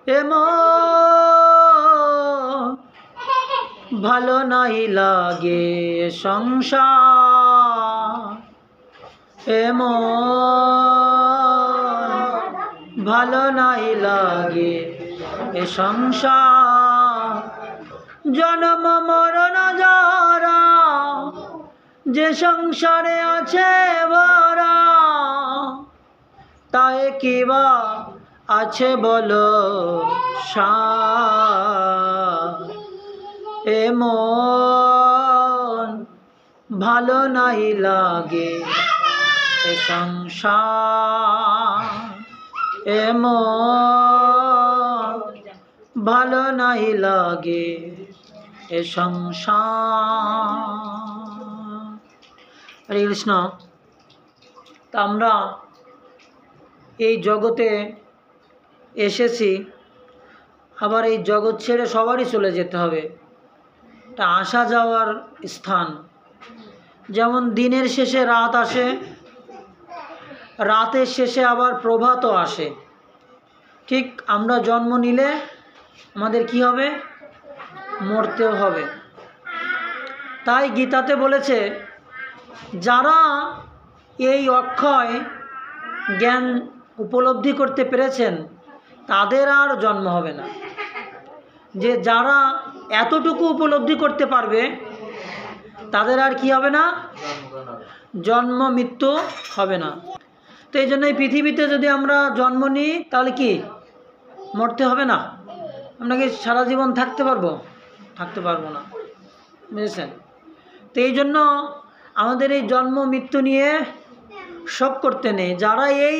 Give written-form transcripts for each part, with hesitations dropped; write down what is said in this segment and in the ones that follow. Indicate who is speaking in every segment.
Speaker 1: এমন ভালো নাই লাগে সংসার, এমন ভালো নাই লাগে এ সংসার। জন্ম মরণ যারা যে সংসারে আছে ভরা, তাই কিবা আছে বলো সার। এমন ভালো নাই লাগে এ সংসার, এমন ভালো নাই লাগে এ সংসার। হরে কৃষ্ণ। তা আমরা এই জগতে এসেছি, আবার এই জগৎ ছেড়ে সবারই চলে যেতে হবে। এটা আসা যাওয়ার স্থান। যেমন দিনের শেষে রাত আসে, রাতের শেষে আবার প্রভাতও আসে। ঠিক আমরা জন্ম নিলে আমাদের কি হবে? মরতেও হবে। তাই গীতাতে বলেছে, যারা এই অক্ষয় জ্ঞান উপলব্ধি করতে পেরেছেন তাদের আর জন্ম হবে না। যে যারা এতটুকু উপলব্ধি করতে পারবে তাদের আর কি হবে না? জন্ম মৃত্যু হবে না। তো এই জন্য এই পৃথিবীতে যদি আমরা জন্ম নিই তাহলে কি মরতে হবে না? আমরা কি সারা জীবন থাকতে পারবো? থাকতে পারবো না, বুঝেছেন? তো এই জন্য আমাদের এই জন্ম মৃত্যু নিয়ে শোক করতে নেই। যারা এই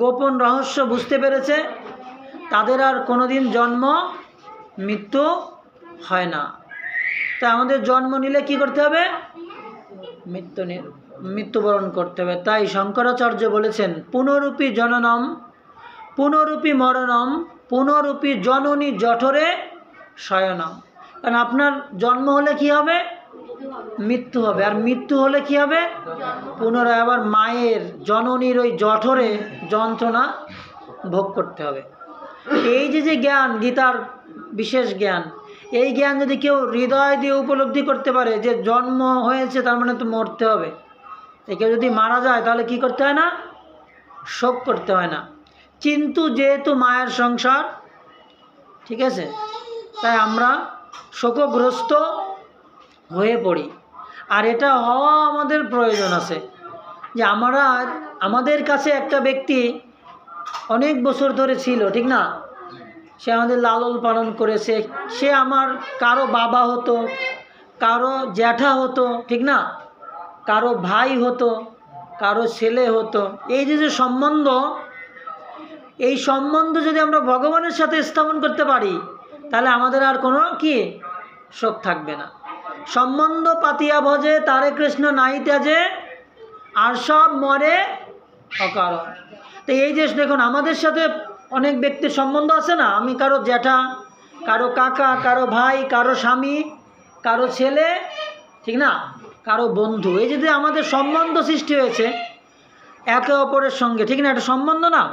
Speaker 1: গোপন রহস্য বুঝতে পেরেছে তাদের আর কোনোদিন জন্ম মৃত্যু হয় না। তাই আমাদের জন্ম নিলে কি করতে হবে? মৃত্যুবরণ করতে হবে। তাই শঙ্করাচার্য বলেছেন, পুনরূপী জননম পুনরূপী মরণম পুনরূপী জননী জঠরে শয়নম। কারণ আপনার জন্ম হলে কি হবে? মৃত্যু হবে। আর মৃত্যু হলে কি হবে? পুনরায় আবার মায়ের জননীর ওই জঠরে যন্ত্রণা ভোগ করতে হবে। এই যে জ্ঞান, গীতার বিশেষ জ্ঞান, এই জ্ঞান যদি কেউ হৃদয় দিয়ে উপলব্ধি করতে পারে যে জন্ম হয়েছে তার মানে তো মরতে হবে, কেউ যদি মারা যায় তাহলে কি করতে হয় না? শোক করতে হয় না। কিন্তু যেহেতু মায়ের সংসার, ঠিক আছে, তাই আমরা শোকগ্রস্ত হয়ে পড়ি। আর এটা হওয়া আমাদের প্রয়োজন আছে। যে আমাদের কাছে একটা ব্যক্তি অনেক বছর ধরে ছিল, ঠিক না? সে আমাদের লালন পালন করেছে। সে আমার কারো বাবা হতো, কারো জ্যাঠা হতো, ঠিক না? কারো ভাই হতো, কারো ছেলে হতো। এই যে সম্বন্ধ, এই সম্বন্ধ যদি আমরা ভগবানের সাথে স্থাপন করতে পারি তাহলে আমাদের আর কোনো কি শোক থাকবে না। সম্বন্ধ পাতিয়া ভজে তারে কৃষ্ণ নাই ত্যাজে, আর সব মরে অকারণ। তো এই যে দেখুন, আমাদের সাথে অনেক ব্যক্তির সম্বন্ধ আছে না? আমি কারো জ্যাঠা, কারো কাকা, কারো ভাই, কারো স্বামী, কারো ছেলে, ঠিক না? কারো বন্ধু। এই যে আমাদের সম্বন্ধ সৃষ্টি হয়েছে একে অপরের সঙ্গে, ঠিক না? এটা সম্বন্ধ না?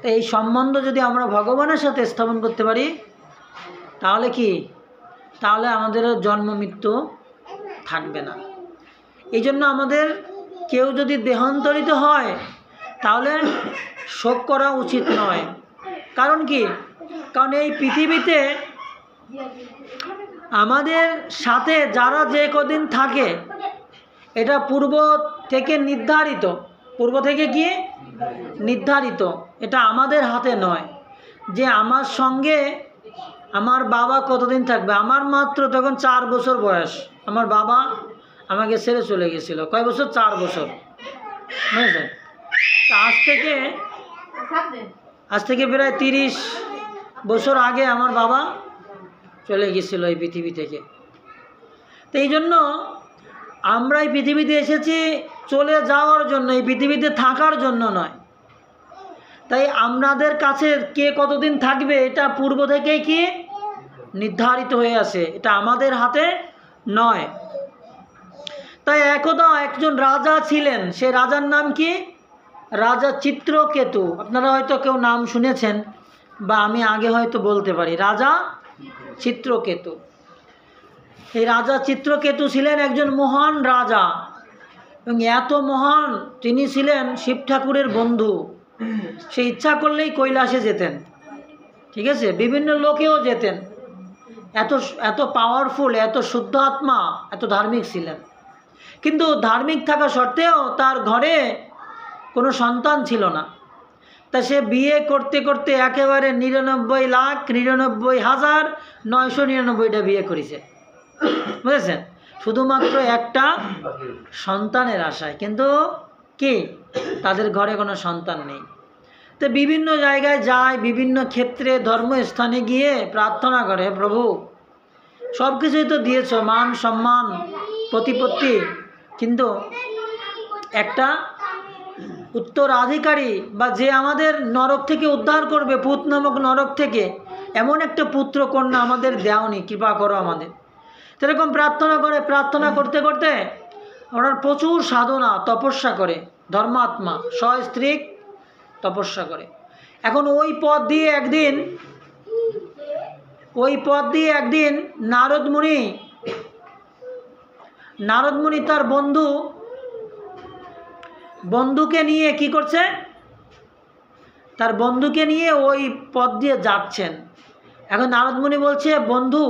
Speaker 1: তো এই সম্বন্ধ যদি আমরা ভগবানের সাথে স্থাপন করতে পারি তাহলে কি? তাহলে আমাদের জন্ম মৃত্যু থাকবে না। এই জন্য আমাদের কেউ যদি দেহান্তরিত হয় তাহলে শোক করা উচিত নয়। কারণ কি? কারণ এই পৃথিবীতে আমাদের সাথে যারা যে কদিন থাকে এটা পূর্ব থেকে নির্ধারিত। পূর্ব থেকে কি নির্ধারিত? এটা আমাদের হাতে নয় যে আমার সঙ্গে আমার বাবা কতদিন থাকবে। আমার মাত্র তখন 4 বছর বয়স, আমার বাবা আমাকে ছেড়ে চলে গেছিল। কয় বছর? 4 বছর, বুঝলেন? আজ থেকে প্রায় 30 বছর আগে আমার বাবা চলে গেছিল এই পৃথিবী থেকে। তো এই জন্য আমরা এই পৃথিবীতে এসেছি চলে যাওয়ার জন্য, এই পৃথিবীতে থাকার জন্য নয়। তাই আমাদের কাছে কে কতদিন থাকবে এটা পূর্ব থেকেই কি নির্ধারিত হয়ে আছে, এটা আমাদের হাতে নয়। তাই একদা একজন রাজা ছিলেন, সে রাজার নাম কি? রাজা চিত্রকেতু। আপনারা হয়তো কেউ নাম শুনেছেন, বা আমি আগে হয়তো বলতে পারি, রাজা চিত্রকেতু। এই রাজা চিত্রকেতু ছিলেন একজন মহান রাজা, এবং এত মহান তিনি ছিলেন শিব ঠাকুরের বন্ধু। সে ইচ্ছা করলেই কৈলাসে যেতেন, ঠিক আছে, বিভিন্ন লোকেও যেতেন। এত এত পাওয়ারফুল, এত শুদ্ধ আত্মা, এত ধার্মিক ছিলেন। কিন্তু ধার্মিক থাকা সত্ত্বেও তার ঘরে কোনো সন্তান ছিল না। তা সে বিয়ে করতে করতে একেবারে 99,99,999টা বিয়ে করেছে, বুঝেছেন, শুধুমাত্র একটা সন্তানের আশায়। কিন্তু কি তাদের ঘরে কোনো সন্তান নেই। তো বিভিন্ন জায়গায় যায়, বিভিন্ন ক্ষেত্রে ধর্মস্থানে গিয়ে প্রার্থনা করে, প্রভু সব কিছুই তো দিয়েছ, মান সম্মান প্রতিপত্তি, কিন্তু একটা উত্তরাধিকারী বা যে আমাদের নরক থেকে উদ্ধার করবে, পুত নামক নরক থেকে, এমন একটা পুত্র কন্যা আমাদের দেওনি, কৃপা করো আমাদের। সেরকম প্রার্থনা করে, প্রার্থনা করতে করতে ওনার প্রচুর সাধনা তপস্যা করে, ধর্মাত্মা সস্ত্রীক তপস্যা করে। এখন ওই পথ দিয়ে একদিন নারদ মুনি তার বন্ধুকে নিয়ে কি করছে, তার বন্ধুকে নিয়ে ওই পথ দিয়ে যাচ্ছেন। এখন নারদ মুনি বলছে, বন্ধু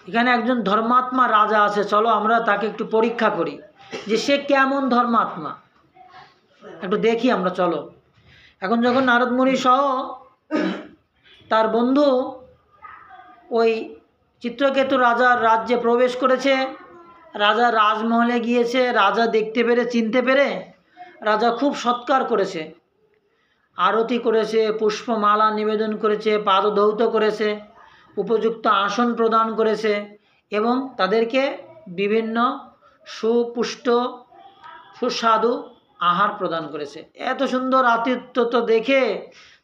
Speaker 1: এখানে একজন ধর্মাত্মা রাজা আছে, চলো আমরা তাকে একটু পরীক্ষা করি যে সে কেমন ধর্মাত্মা, একটু দেখি আমরা, চলো। এখন যখন নারদ মুনি সহ তার বন্ধু ওই চিত্রকেতু রাজার রাজ্যে প্রবেশ করেছে, রাজা রাজমহলে গিয়েছে, রাজা দেখতে পেরে, চিনতে পেরে রাজা খুব সৎকার করেছে, আরতি করেছে, পুষ্পমালা নিবেদন করেছে, পাদধৌত করেছে, উপযুক্ত আসন প্রদান করেছে, এবং তাদেরকে বিভিন্ন সুপুষ্ট সুস্বাদু আহার প্রদান করেছে। এত সুন্দর আতিথ্য দেখে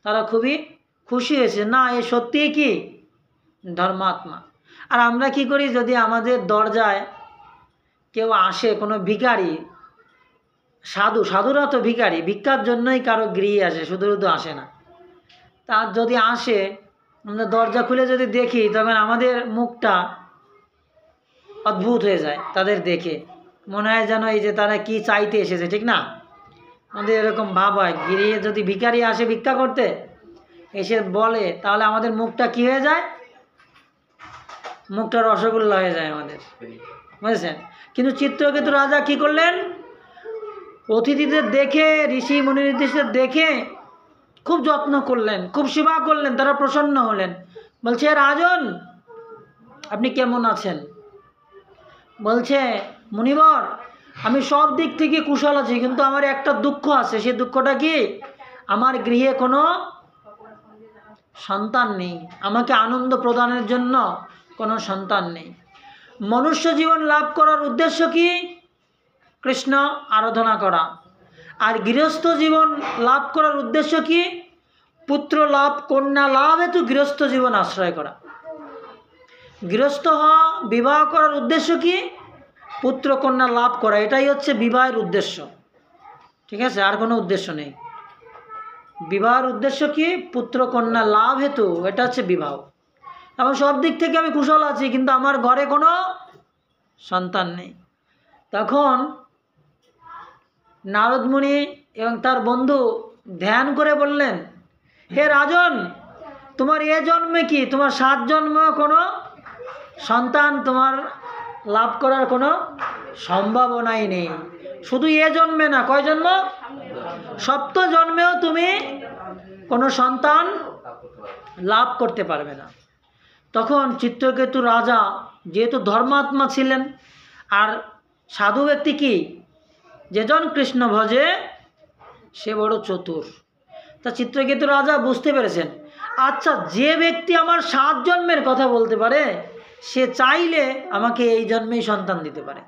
Speaker 1: তারা খুবই খুশি হয়েছে, না এ সত্যিই কি ধর্মাত্মা। আর আমরা কি করি, যদি আমাদের দরজায় কেউ আসে, কোনো ভিখারি, সাধুরা তো ভিখারি, ভিক্ষার জন্যই কারো গৃহে আসে, শুধু আসে না। তার যদি আসে, আমরা দরজা খুলে যদি দেখি, তখন আমাদের মুখটা অদ্ভুত হয়ে যায় তাদের দেখে, মনে হয় যেন এই যে তারা কি চাইতে এসেছে, ঠিক না? আমাদের এরকম ভাব হয়। গৃহে যদি ভিখারি আসে ভিক্ষা করতে, এসে বলে, তাহলে আমাদের মুখটা কি হয়ে যায়, মুখটা রসগোল্লা হয়ে যায় আমাদের, বুঝেছেন? কিন্তু চিত্রকেতু রাজা কি করলেন, অতিথিদের দেখে, ঋষি মুনিদের দেখে খুব যত্ন করলেন, খুব সেবা করলেন, তারা প্রসন্ন হলেন। বলছে, রাজন আপনি কেমন আছেন? বলছে, মুনিবর আমি সব দিক থেকে কুশল আছি, কিন্তু আমার একটা দুঃখ আছে। সেই দুঃখটা কি, আমার গৃহে কোনো সন্তান নেই, আমাকে আনন্দ প্রদানের জন্য কোনো সন্তান নেই। মনুষ্য জীবন লাভ করার উদ্দেশ্য কি, কৃষ্ণ আরাধনা করা। আর গৃহস্থ জীবন লাভ করার উদ্দেশ্য কি, পুত্র লাভ, কন্যা লাভ হেতু গৃহস্থ জীবন আশ্রয় করা। গৃহস্থ হওয়া, বিবাহ করার উদ্দেশ্য কি, পুত্র কন্যা লাভ করা। এটাই হচ্ছে বিবাহের উদ্দেশ্য, ঠিক আছে? আর কোনো উদ্দেশ্য নেই। বিবাহের উদ্দেশ্য কি, পুত্র কন্যা লাভ হেতু, এটা হচ্ছে বিবাহ। এবং সব দিক থেকে আমি কুশল আছি, কিন্তু আমার ঘরে কোনো সন্তান নেই। তখন নারদ মুনি এবং তার বন্ধু ধ্যান করে বললেন, হে রাজন, তোমার এ জন্মে কি, তোমার 7 জন্ম কোনো সন্তান তোমার লাভ করার কোনো সম্ভাবনাই নেই। শুধু এ জন্মে না, কয় জন্ম, 7 জন্মেও তুমি কোনো সন্তান লাভ করতে পারবে না। তখন চিত্রকেতু রাজা যেহেতু ধর্মাত্মা ছিলেন, আর সাধু ব্যক্তি কি, যেজন কৃষ্ণ ভজে সে বড় চতুর। তা চিত্রকেতু রাজা বুঝতে পেরেছেন, আচ্ছা যে ব্যক্তি আমার 7 জন্মের কথা বলতে পারে, সে চাইলে আমাকে এই জন্মেই সন্তান দিতে পারে।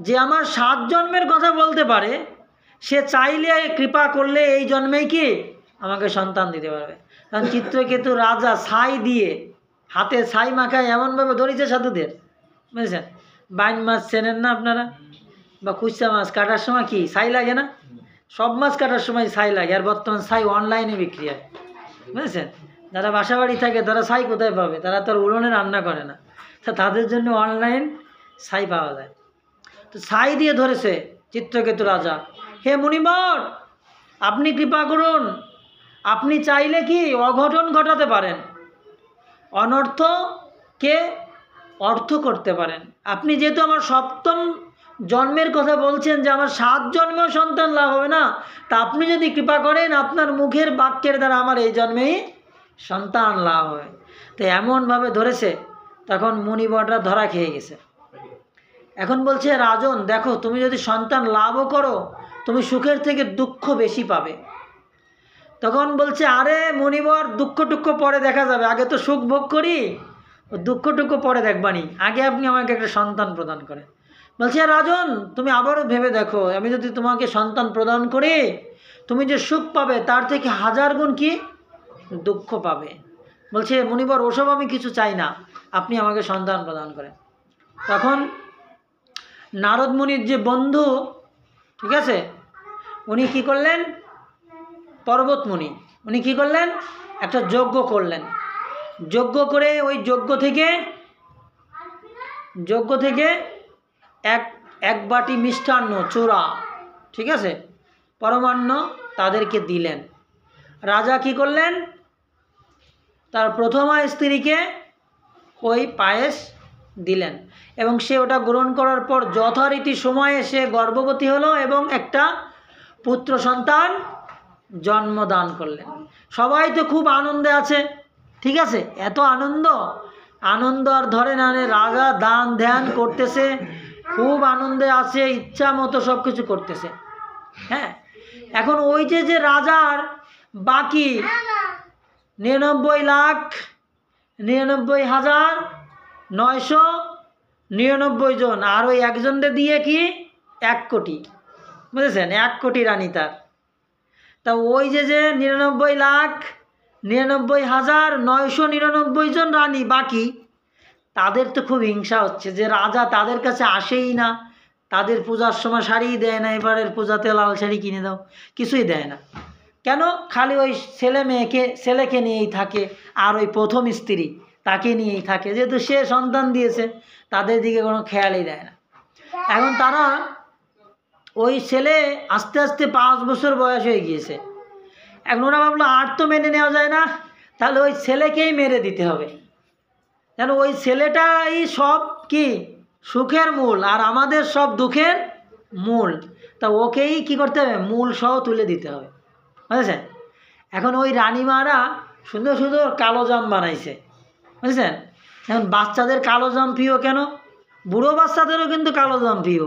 Speaker 1: যে আমার 7 জন্মের কথা বলতে পারে, সে চাইলে, কৃপা করলে এই জন্মেই কি আমাকে সন্তান দিতে পারবে। কারণ চিত্রকেতু রাজা ছাই দিয়ে, হাতে ছাই মাখায় এমনভাবে ধরেছে সাধুদের, বুঝেছেন? বাইন মাছ চেনেন না আপনারা, বা কুচা মাছ কাটার সময় কি ছাই লাগে না, সব মাছ কাটার সময় ছাই লাগে, আর বর্তমান ছাই অনলাইনে বিক্রি হয়, বুঝেছেন? যারা বাসা বাড়ি থাকে তারা ছাই কোথায় পাবে? তারা তো আর উড়োনে রান্না করে না, তা তাদের জন্য অনলাইন ছাই পাওয়া যায়। তো ছাই দিয়ে ধরেছে চিত্রকেতু রাজা, হে মুনিবর, আপনি কৃপা করুন, আপনি চাইলে কি অঘটন ঘটাতে পারেন, অনর্থকে অর্থ করতে পারেন। আপনি যেহেতু আমার সপ্তম জন্মের কথা বলছেন যে আমার 7 জন্মেও সন্তান লাভ হবে না, তা আপনি যদি কৃপা করেন আপনার মুখের বাক্যের দ্বারা আমার এই জন্মেই সন্তান লাভ হয়। তো এমনভাবে ধরেছে, তখন মুনিবররা ধরা খেয়ে গেছে। এখন বলছে, রাজন দেখো, তুমি যদি সন্তান লাভও করো তুমি সুখের থেকে দুঃখ বেশি পাবে। তখন বলছে, আরে মুনিবর, দুঃখ টুক্ষ পরে দেখা যাবে, আগে তো সুখ ভোগ করি, দুঃখ টুক্ষ পরে দেখবানি, আগে আপনি আমাকে একটা সন্তান প্রদান করেন। বলছে, রাজন তুমি আবারও ভেবে দেখো, আমি যদি তোমাকে সন্তান প্রদান করি তুমি যে সুখ পাবে তার থেকে 1000 গুণ কি দুঃখ পাবে। বলছে, মুনিবর ওসব আমি কিছু চাই না, আপনি আমাকে সন্তান প্রদান করেন। তখন নারদ মুনির যে বন্ধু, ঠিক আছে, উনি কি করলেন, পর্বত মুনি, উনি কি করলেন, একটা যজ্ঞ করলেন। যজ্ঞ করে ওই যজ্ঞ থেকে এক বাটি মিষ্টান্ন চূড়া, ঠিক আছে, পরমান্ন তাদেরকে দিলেন। রাজা কি করলেন, তার প্রথমা স্ত্রীকে ওই পায়েস দিলেন এবং সে ওটা গ্রহণ করার পর যথারীতি সময়ে সে গর্ভবতী হলো এবং একটা পুত্র সন্তান জন্মদান করলেন। সবাই তো খুব আনন্দে আছে, ঠিক আছে, এত আনন্দ আর ধরে না, রাজা দান ধ্যান করতেছে, খুব আনন্দে আছে, ইচ্ছা মতো সব কিছু করতেছে। হ্যাঁ, এখন ওই যে রাজার বাকি 99,99,999 জন, আর ওই একজনকে দিয়ে কি 1 কোটি, বুঝেছেন, 1 কোটি রানী তার। তা ওই যে 99,99,999 জন রানী বাকি, তাদের তো খুব হিংসা হচ্ছে যে রাজা তাদের কাছে আসেই না, তাদের পূজার সময় শাড়িই দেয় না, এবারের পূজাতে লাল শাড়ি কিনে দাও, কিছুই দেয় না। কেন? খালি ওই ছেলেকে নিয়েই থাকে, আর ওই প্রথম স্ত্রী তাকে নিয়েই থাকে, যেহেতু সে সন্তান দিয়েছে, তাদের দিকে কোনো খেয়ালই দেয় না। এখন তারা ওই ছেলে আস্তে আস্তে 5 বছর বয়স হয়ে গিয়েছে। এখন ওরা ভাবলো আর তো মেনে নেওয়া যায় না, তাহলে ওই ছেলেকেই মেরে দিতে হবে, যেন ওই ছেলেটাই সব কি সুখের মূল আর আমাদের সব দুঃখের মূল, তা ওকেই কি করতে হবে, মূল সহ তুলে দিতে হবে, বুঝেছেন? এখন ওই রানীমারা সুন্দর সুন্দর কালো জাম বানাইছে, বুঝেছেন? এখন বাচ্চাদের কালো জাম প্রিয় কেন? বুড়ো বাচ্চাদেরও কিন্তু কালো জাম প্রিয়,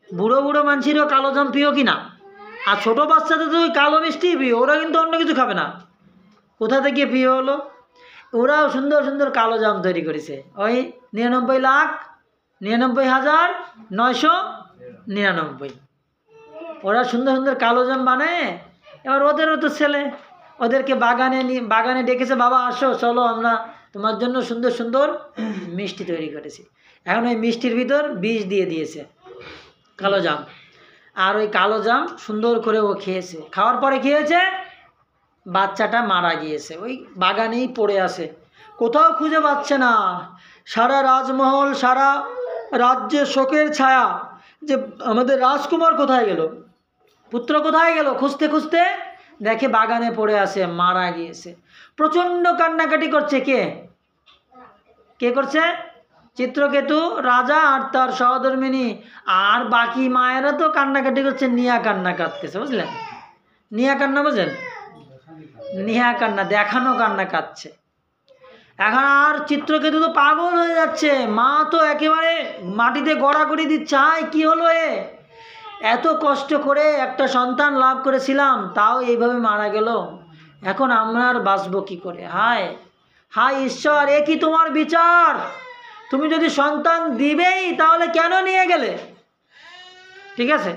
Speaker 1: বুড়ো মানুষেরও কালো জাম প্রিয় কি না? আর ছোটো বাচ্চাদের তো ওই কালো মিষ্টি প্রিয়, ওরা কিন্তু অন্য কিছু খাবে না। কোথা থেকে প্রিয় হলো? ওরাও সুন্দর সুন্দর কালো জাম তৈরি করেছে, ওই 99,99,999। ওরা সুন্দর সুন্দর কালো জাম বানায়। এবার ওদেরও তো ছেলে, ওদেরকে বাগানে ডেকেছে, বাবা আসো, চলো আমরা তোমার জন্য সুন্দর সুন্দর মিষ্টি তৈরি করেছি। এখন ওই মিষ্টির ভিতর বিষ দিয়ে দিয়েছে, কালো জাম, আর ওই কালো জাম সুন্দর করে ও খেয়েছে। খাওয়ার পরে কী হয়েছে, বাচ্চাটা মারা গিয়েছে, ওই বাগানেই পড়ে আছে, কোথাও খুঁজে পাচ্ছে না। সারা রাজমহল, সারা রাজ্যে শোকের ছায়া, যে আমাদের রাজকুমার কোথায় গেল, পুত্র কোথায় গেল, খুঁজতে খুঁজতে দেখে বাগানে পড়ে আছে, মারা গিয়েছে। প্রচণ্ড কান্নাকাটি করছে, কে করছে? চিত্রকেতু রাজা আর তার সহধর্মিনী, আর বাকি মায়েরা তো কান্নাকাটি করছে, নিয়া কান্না কাঁদতেছে, বুঝলেন? নিয়া কান্না বোঝেন? নিয়া কান্না, দেখানো কান্না কাঁদছে। এখন আর চিত্রকেতু তো পাগল হয়ে যাচ্ছে, মা তো একেবারে মাটিতে গড়াগড়ি দিচ্ছে, হায় কি হলো এত কষ্ট করে একটা সন্তান লাভ করেছিলাম, তাও এইভাবে মারা গেল, এখন আমরা আর বাঁচবো কী করে? হায় হায় ঈশ্বর, এ কি তোমার বিচার? তুমি যদি সন্তান দিবেই তাহলে কেন নিয়ে গেলে? ঠিক আছে,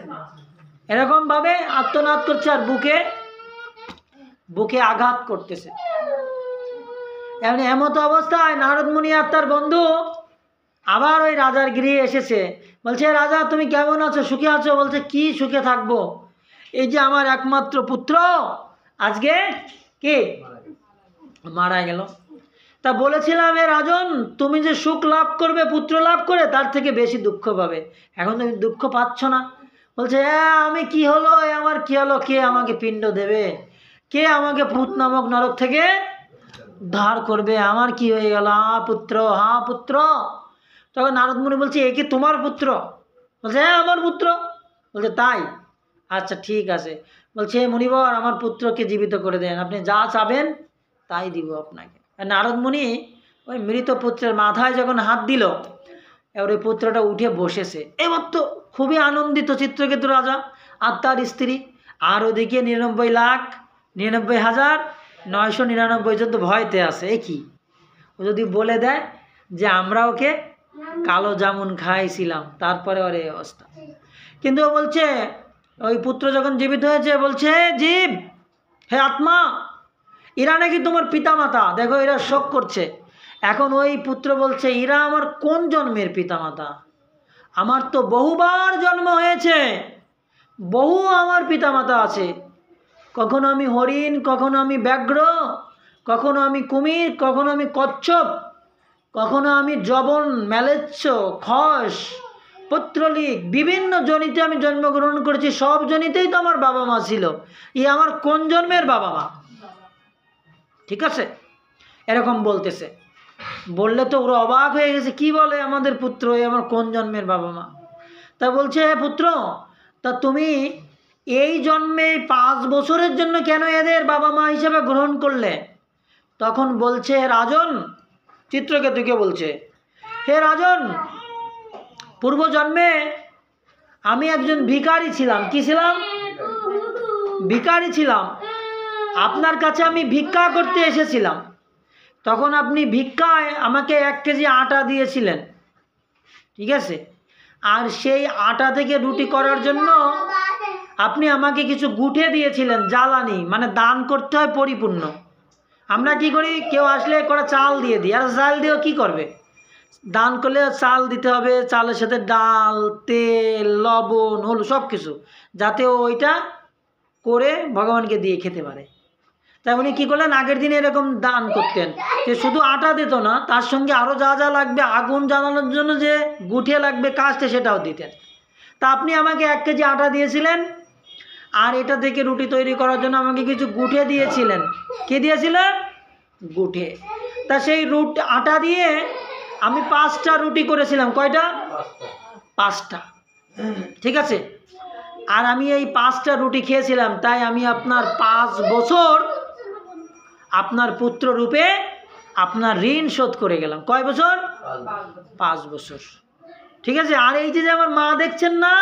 Speaker 1: এরকমভাবে আত্মনাদ করছে আর বুকে আঘাত করতেছে। এমত অবস্থায় নারদ মুনি আর তার বন্ধু আবার ওই রাজার গৃহে এসেছে। বলছে, রাজা তুমি কেমন আছো, সুখে আছো? বলছে, কি সুখে থাকবো, এই যে আমার একমাত্র পুত্র আজকে কি মারা গেল। তা বলেছিলাম এ রাজন, তুমি যে সুখ লাভ করবে পুত্র লাভ করে, তার থেকে বেশি দুঃখ পাবে। এখন তুমি দুঃখ পাচ্ছ না। বলছে আমি কি হলো, আমার কি হলো, কে আমাকে পিণ্ড দেবে, কে আমাকে পুত নামক নরক থেকে ধার করবে, আমার কি হয়ে গেল, পুত্র, পুত্র। তখন নারদ মুনি বলছে এ কি তোমার পুত্র? বলছে হ্যাঁ আমার পুত্র। বলছে তাই, আচ্ছা ঠিক আছে। বলছে মুনিবর আমার পুত্রকে জীবিত করে দেন, আপনি যা চাবেন তাই দিব আপনাকে। নারদ মুনি ওই মৃত পুত্রের মাথায় যখন হাত দিল, এবার ওই পুত্রটা উঠে বসেছে। এবার তো খুবই আনন্দিত চিত্রকেতু রাজা আর তার স্ত্রী, আর ওদিকে 99,99,999 জন তো ভয়তে আছে। এ কি, ও যদি বলে দেয় যে আমরা ওকে কালো জামুন খাইছিলাম, তারপরে ওর এই অবস্থা। কিন্তু ও বলছে, ওই পুত্র যখন জীবিত হয়েছে বলছে জীব, হে আত্মা, এরা নাকি তোমার পিতামাতা, দেখো এরা শোক করছে। এখন ওই পুত্র বলছে এরা আমার কোন জন্মের পিতামাতা, আমার তো বহুবার জন্ম হয়েছে, বহু আমার পিতামাতা আছে। কখনো আমি হরিণ, কখনো আমি ব্যাঘ্র, কখনো আমি কুমির, কখনো আমি কচ্ছপ, কখনো আমি জবন, ম্যালেচ্ছ, খস, পত্রলিক, বিভিন্ন জনিতে আমি জন্মগ্রহণ করেছি। সব জনিতেই তো আমার বাবা মা ছিল, ই আমার কোন জন্মের বাবা মা? ঠিক আছে, এরকম বলতেছে। বললে তো ওরা অবাক হয়ে গেছে, কি বলে আমাদের পুত্র, এ আমার কোন জন্মের বাবা মা? তা বলছে পুত্র, তা তুমি এই জন্মে 5 বছরের জন্য কেন এদের বাবা মা হিসেবে গ্রহণ করলে? তখন বলছে রাজন, চিত্রকেতুকে বলছে, হে রাজন, পূর্বজন্মে আমি একজন ভিখারি ছিলাম। কি ছিলাম? ভিখারি ছিলাম। আপনার কাছে আমি ভিক্ষা করতে এসেছিলাম, তখন আপনি ভিক্ষায় আমাকে 1 কেজি আটা দিয়েছিলেন, ঠিক আছে? আর সেই আটা থেকে রুটি করার জন্য আপনি আমাকে কিছু গুঠে দিয়েছিলেন, জ্বালানি, মানে দান করতে হয় পরিপূর্ণ। আমরা কি করি, কেউ আসলে কটা চাল দিয়ে দিই, আর চাল দিয়েও কি করবে, দান করলে চাল দিতে হবে, চালের সাথে ডাল, তেল, লবণ, হলুদ সব কিছু, যাতে ওইটা করে ভগবানকে দিয়ে খেতে পারে। তাই উনি কী করলেন, আগের দিনে এরকম দান করতেন যে শুধু আটা দিত না, তার সঙ্গে আরও যা যা লাগবে, আগুন জ্বালানোর জন্য যে গুঠে লাগবে কাস্তে, সেটাও দিতেন। তা আপনি আমাকে 1 কেজি আটা দিয়েছিলেন, আর এটা থেকে রুটি তৈরি করার জন্য আমাকে কিছু গুঠে দিয়েছিলেন। কে দিয়েছিলেন? গুঠে। তা সেই আটা দিয়ে আমি 5টা রুটি করেছিলাম। কয়টা? 5টা, ঠিক আছে। আর আমি এই 5টা রুটি খেয়েছিলাম, তাই আমি আপনার 5 বছর আপনার পুত্র রূপে আপনার ঋণ শোধ করে গেলাম। কয় বছর? 5 বছর, ঠিক আছে। আর এই যে আমার মা দেখছেন না,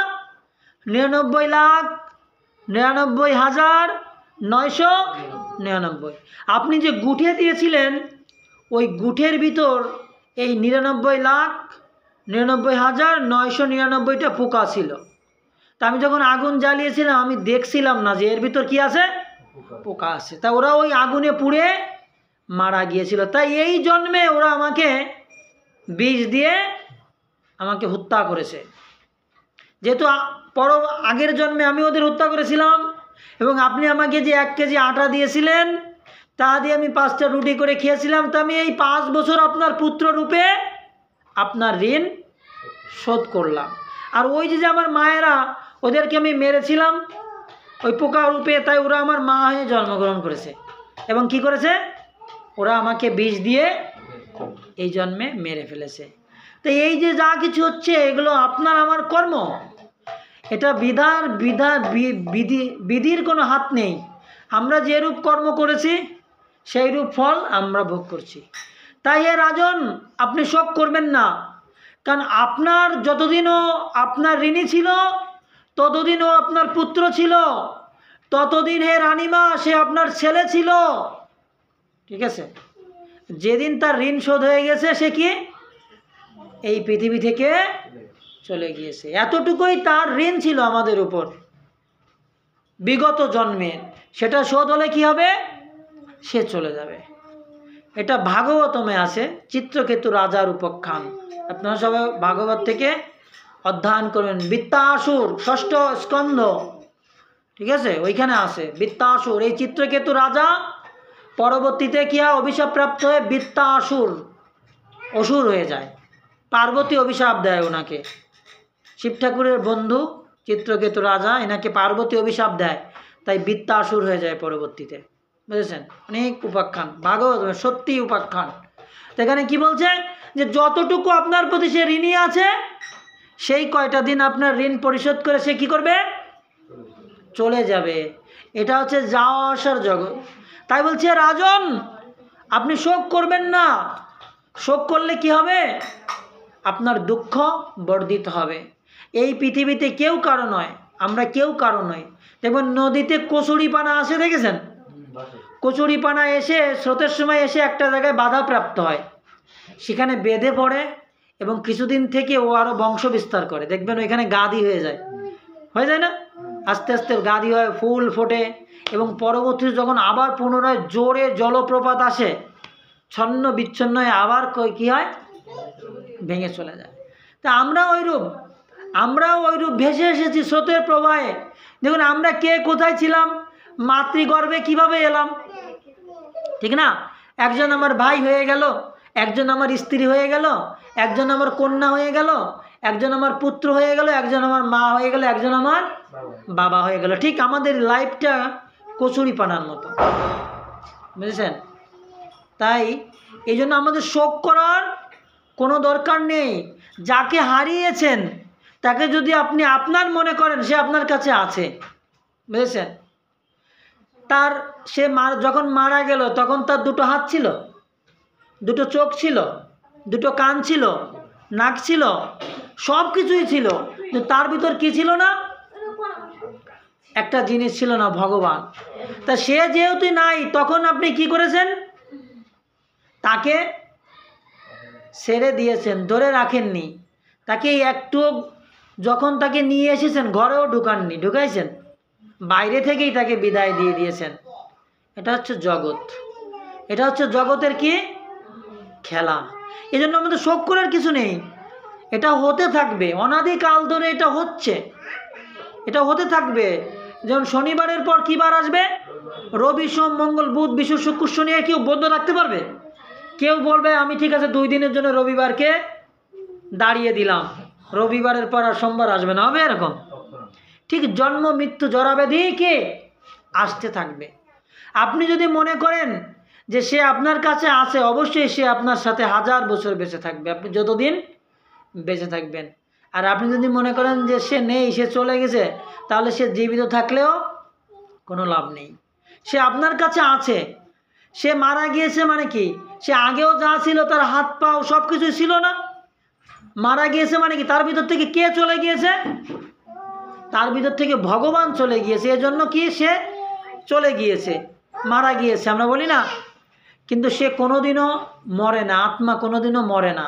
Speaker 1: 99,99,999, আপনি যে গুঠে দিয়েছিলেন, ওই গুঠের ভিতর এই 99,99,999টা পোকা ছিল। তা আমি যখন আগুন জ্বালিয়েছিলাম, আমি দেখছিলাম না যে এর ভিতর কি আছে, পোকা আছে। তা ওরা ওই আগুনে পুড়ে মারা গিয়েছিল। তাই এই জন্মে ওরা আমাকে বিষ দিয়ে আমাকে হত্যা করেছে। যেহেতু আগের জন্মে আমি ওদের হত্যা করেছিলাম, এবং আপনি আমাকে যে 1 কেজি আটা দিয়েছিলেন, তা দিয়ে আমি 5টা রুটি করে খেয়েছিলাম। তা আমি এই 5 বছর আপনার পুত্র রূপে আপনার ঋণ শোধ করলাম। আর ওই যে আমার মায়েরা, ওদেরকে আমি মেরেছিলাম ওই পোকা রূপে, তাই ওরা আমার মা হয়ে জন্মগ্রহণ করেছে, এবং কি করেছে, ওরা আমাকে বিষ দিয়ে এই জন্মে মেরে ফেলেছে। তো এই যে যা কিছু হচ্ছে, এগুলো আপনার আমার কর্ম। এটা বিধির কোনো হাত নেই। আমরা যেরূপ কর্ম করেছি সেই রূপ ফল আমরা ভোগ করছি। তাই এ রাজন, আপনি শোক করবেন না, কারণ আপনার যতদিনও আপনার ঋণী ছিল, ততদিনও আপনার পুত্র ছিল, ততদিন হে রানীমা সে আপনার ছেলে ছিল, ঠিক আছে। যেদিন তার ঋণ শোধ হয়ে গেছে, সে কি এই পৃথিবী থেকে চলে গিয়েছে। এতটুকুই তার ঋণ ছিল আমাদের উপর বিগত জন্মের, সেটা শোধ হলে কি হবে, সে চলে যাবে। এটা ভাগবতমে আছে, চিত্রকেতু রাজার উপাখ্যান। আপনারা সবাই ভাগবত থেকে অধ্যয়ন করবেন। বৃত্তাসুর 6ষ্ঠ স্কন্ধ, ঠিক আছে, ওইখানে আছে বৃত্তাসুর। এই চিত্রকেতু রাজা পরবর্তীতে কি হয়, অভিশাপ প্রাপ্ত হয়ে বৃত্তাসুর অসুর হয়ে যায়। পার্বতী অভিশাপ দেয় ওনাকে। শিব ঠাকুরের বন্ধু চিত্রকেতু রাজা, এনাকে পার্বতী অভিশাপ দেয়, তাই বৃত্তাসুর হয়ে যায় পরবর্তীতে। বুঝেছেন? অনেক উপাখ্যান, ভাগবত সত্যি উপাখ্যান। তো এখানে কি বলছে যে যতটুকু আপনার প্রতি সে ঋণী আছে, সেই কয়টা দিন আপনার ঋণ পরিশোধ করে সে কি করবে, চলে যাবে। এটা হচ্ছে যাওয়া আসার জগৎ। তাই বলছে রাজন, আপনি শোক করবেন না। শোক করলে কি হবে, আপনার দুঃখ বর্ধিত হবে। এই পৃথিবীতে কেউ কারো নয়, আমরা কেউ কারো নয়। যেমন নদীতে কচুরিপানা আসে, দেখেছেন? কচুরিপানা এসে স্রোতের সময় এসে একটা জায়গায় বাধাপ্রাপ্ত হয়, সেখানে বেঁধে পড়ে এবং কিছুদিন থেকে ও আরও বংশ বিস্তার করে। দেখবেন ওইখানে গাদি হয়ে যায় না? আস্তে আস্তে গাদি হয়, ফুল ফোটে, এবং পরবর্তীতে যখন আবার পুনরায় জোরে জলপ্রপাত আসে, ছন্ন বিচ্ছন্ন হয়ে আবার কী হয়, ভেঙে চলে যায়। তা আমরাও ওইরূপ ভেসে এসেছি স্রোতের প্রবাহে। দেখুন আমরা কে কোথায় ছিলাম, মাতৃগর্ভে কিভাবে এলাম, ঠিক না? একজন আমার ভাই হয়ে গেল, একজন আমার স্ত্রী হয়ে গেল, একজন আমার কন্যা হয়ে গেল, একজন আমার পুত্র হয়ে গেল, একজন আমার মা হয়ে গেল, একজন আমার বাবা হয়ে গেল। ঠিক আমাদের লাইফটা কচুরিপানার মতো, বুঝেছেন? তাই এই জন্য আমাদের শোক করার কোনো দরকার নেই। যাকে হারিয়েছেন তাকে যদি আপনি আপনার মনে করেন, সে আপনার কাছে আছে, বুঝেছেন? সে যখন মারা গেল তখন তার দুটো হাত ছিল, দুটো চোখ ছিল, দুটো কান ছিল, নাক ছিল, সব কিছুই ছিল, কিন্তু তার ভিতর কি ছিল না, একটা জিনিস ছিল না, ভগবান। তা সে যেহেতু নাই, তখন আপনি কি করেছেন, তাকে ছেড়ে দিয়েছেন, ধরে রাখেননি তাকে। একটু যখন তাকে নিয়ে এসেছেন, ঘরেও ঢুকাননি, ঢুকাইছেন, বাইরে থেকেই তাকে বিদায় দিয়ে দিয়েছেন। এটা হচ্ছে জগৎ, এটা হচ্ছে জগতের কি খেলা। এই জন্য আমাদের শোক করার কিছু নেই, এটা হতে থাকবে, অনাদিকাল ধরে এটা হচ্ছে, এটা হতে থাকবে। যেমন শনিবারের পর কি বার আসবে, রবি সোম মঙ্গল বুধ বিষ্ণু শুক্র শনি, কেউ বন্ধ রাখতে পারবে? কেউ বলবে আমি ঠিক আছে 2 দিনের জন্য রবিবারকে দাঁড়িয়ে দিলাম, রবিবারের পর আর সোমবার আসবে না, হবে এরকম? ঠিক জন্ম মৃত্যু জরাব্যাধি কি আসতে থাকবে। আপনি যদি মনে করেন যে সে আপনার কাছে আছে, অবশ্যই সে আপনার সাথে 1000 বছর বেঁচে থাকবে, আপনি যতদিন বেঁচে থাকবেন। আর আপনি যদি মনে করেন যে সে নেই, সে চলে গেছে, তাহলে সে জীবিত থাকলেও কোনো লাভ নেই। সে আপনার কাছে আছে। সে মারা গিয়েছে মানে কি, সে আগেও যা ছিল, তার হাত পাও সব কিছুই ছিল না। মারা গিয়েছে মানে কি, তার ভিতর থেকে কে চলে গিয়েছে, তার ভিতর থেকে ভগবান চলে গিয়েছে। এজন্য কি সে চলে গিয়েছে, মারা গিয়েছে আমরা বলি না, কিন্তু সে কোনোদিনও মরে না, আত্মা কোনোদিনও মরে না।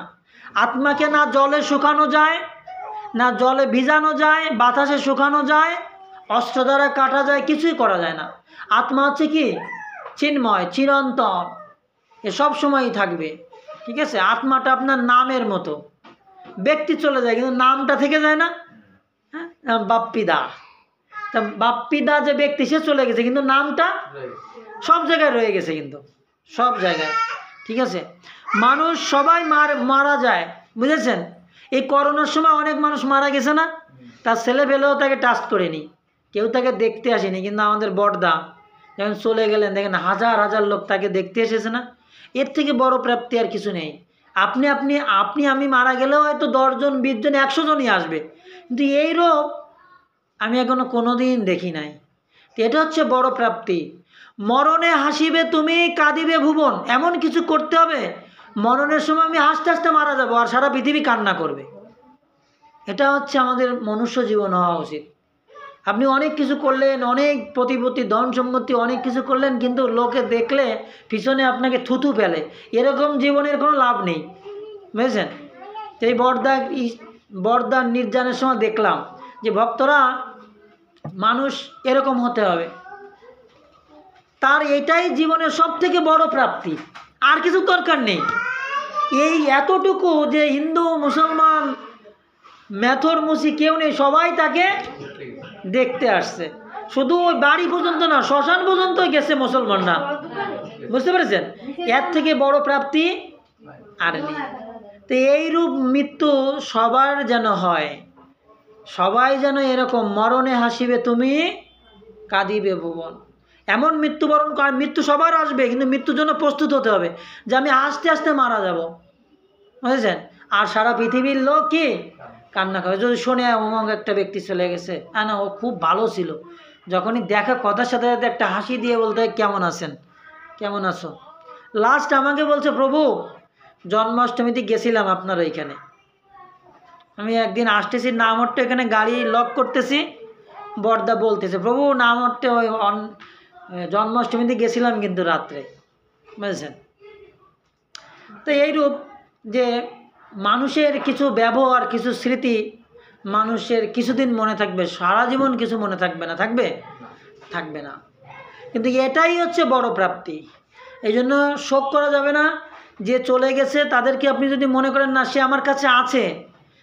Speaker 1: আত্মাকে না জলে শুকানো যায়, না জলে ভিজানো যায়, বাতাসে শুকানো যায়, অস্ত্র দ্বারা কাটা যায়, কিছুই করা যায় না। আত্মা হচ্ছে কি চিন্ময়, চিরন্তন, এ সব সময়ই থাকবে, ঠিক আছে? আত্মাটা আপনার নামের মতো, ব্যক্তি চলে যায় কিন্তু নামটা থেকে যায় না। হ্যাঁ, বাপ্পিদা, তা বাপ্পিদা যে ব্যক্তি সে চলে গেছে, কিন্তু নামটা সব জায়গায় রয়ে গেছে, কিন্তু সব জায়গায়, ঠিক আছে? মানুষ সবাই মারা যায়, বুঝেছেন? এই করোনার সময় অনেক মানুষ মারা গেছে না, তার ছেলে পেলেও তাকে টাচ করেনি, কেউ তাকে দেখতে আসেনি, কিন্তু আমাদের বড়দা যখন চলে গেলেন, দেখেন 1000 লোক তাকে দেখতে এসেছে না। এর থেকে বড় প্রাপ্তি আর কিছু নেই। আমি মারা গেলেও হয়তো 10 জন 20 জন 100 জনই আসবে, কিন্তু এই রোগ আমি এখনো কোনোদিন দেখি নাই। এটা হচ্ছে বড় প্রাপ্তি। মরণে হাসিবে তুমি, কাঁদিবে ভুবন, এমন কিছু করতে হবে মরণের সময় আমি হাসতে হাসতে মারা যাব, আর সারা পৃথিবী কান্না করবে। এটা হচ্ছে আমাদের মনুষ্য জীবন হওয়া উচিত। আপনি অনেক কিছু করলেন, অনেক প্রতিপত্তি ধন সম্পত্তি অনেক কিছু করলেন, কিন্তু লোকে দেখলে পিছনে আপনাকে থুতু ফেলে, এরকম জীবনের কোনো লাভ নেই, বুঝেছেন? এই বরদার নির্যানের সময় দেখলাম যে ভক্তরা মানুষ এরকম হতে হবে, তার এটাই জীবনের সব থেকে বড় প্রাপ্তি, আর কিছু দরকার নেই। এই এতটুকু যে হিন্দু মুসলমান মেথর মুসি কেউ নেই, সবাই তাকে দেখতে আসছে, শুধু ওই বাড়ি পর্যন্ত না, শ্মশান পর্যন্ত গেছে মুসলমানরা, বুঝতে পেরেছেন? এর থেকে বড় প্রাপ্তি আর নেই। তো এইরূপ মৃত্যু সবার যেন হয়, সবাই যেন এরকম মরণে হাসিবে তুমি কাঁদিবে ভুবন, এমন মৃত্যুবরণ কর। মৃত্যু সবার আসবে, কিন্তু মৃত্যুর জন্য প্রস্তুত হতে হবে যে আমি আস্তে আস্তে মারা যাব, বুঝেছেন? আর সারা পৃথিবীর লোক কি কান্না করে যদি শোনে অমুক একটা ব্যক্তি চলে গেছে, না ও খুব ভালো ছিল, যখনই দেখা কথার সাথে সাথে একটা হাসি দিয়ে বলতে কেমন আছেন, কেমন আছো। লাস্ট আমাকে বলছে প্রভু জন্মাষ্টমীতে গেছিলাম আপনার ওইখানে, আমি একদিন আসতেছি নামহট্ট, এখানে গাড়ি লক করতেছি, বর্দা বলতেছে প্রভু নামহট্টে ওই জন্মাষ্টমীতে গেছিলাম কিন্তু রাত্রে, বুঝেছেন? তো এইরূপ যে মানুষের কিছু ব্যবহার, কিছু স্মৃতি মানুষের কিছুদিন মনে থাকবে, সারা জীবন কিছু মনে থাকবে না, থাকবে? থাকবে না। কিন্তু এটাই হচ্ছে বড় প্রাপ্তি। এই জন্য শোক করা যাবে না। যে চলে গেছে তাদেরকে আপনি যদি মনে করেন না সে আমার কাছে আছে,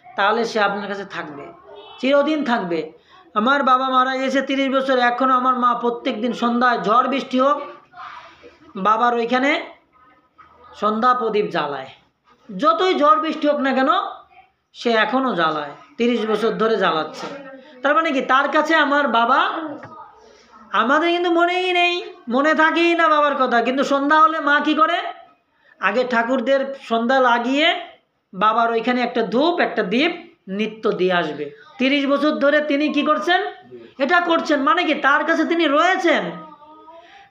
Speaker 1: তাহলে সে আপনার কাছে থাকবে, চিরদিন থাকবে। আমার বাবা মারা গেছে 30 বছর, এখনও আমার মা প্রত্যেক দিন সন্ধ্যায় ঝড় বৃষ্টি হোক বাবার ওইখানে সন্ধ্যা প্রদীপ জ্বালায়, যতই ঝড় বৃষ্টি হোক না কেন সে এখনও জ্বালায়, 30 বছর ধরে জ্বালাচ্ছে। তার মানে কি তার কাছে আমার বাবা। আমাদের কিন্তু মনেই নেই, মনে থাকেই না বাবার কথা, কিন্তু সন্ধ্যা হলে মা কি করে, আগে ঠাকুরদের সন্ধ্যা লাগিয়ে বাবার ওইখানে একটা ধূপ একটা দীপ নিত্য দিয়ে আসবে। 30 বছর ধরে তিনি কি করছেন, এটা করছেন, মানে কি তার কাছে তিনি রয়েছেন।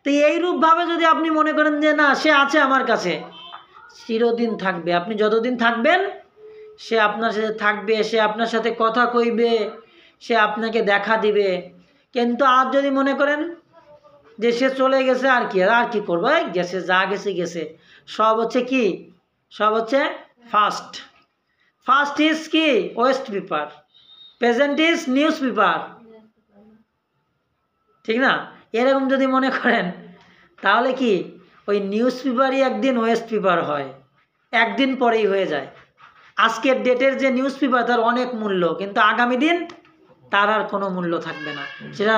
Speaker 1: তো এইরূপভাবে যদি আপনি মনে করেন যে না সে আছে আমার কাছে, চিরদিন থাকবে। আপনি যতদিন থাকবেন সে আপনার সাথে থাকবে, সে আপনার সাথে কথা কইবে, সে আপনাকে দেখা দিবে। কিন্তু আজ যদি মনে করেন যে সে চলে গেছে আর কি করবো, গেছে যা গেছে গেছে, সব হচ্ছে কি, সব হচ্ছে ফার্স্ট ইজ কি West paper, present is news paper, ঠিক না? এরকম যদি মনে করেন তাহলে কি ওই নিউজ পেপারই একদিন ওয়েস্ট পেপার হয়, একদিন পরেই হয়ে যায়। আজকের ডেটের যে নিউজ পেপার তার অনেক মূল্য, কিন্তু আগামী দিন তার আর কোনো মূল্য থাকবে না। সেটা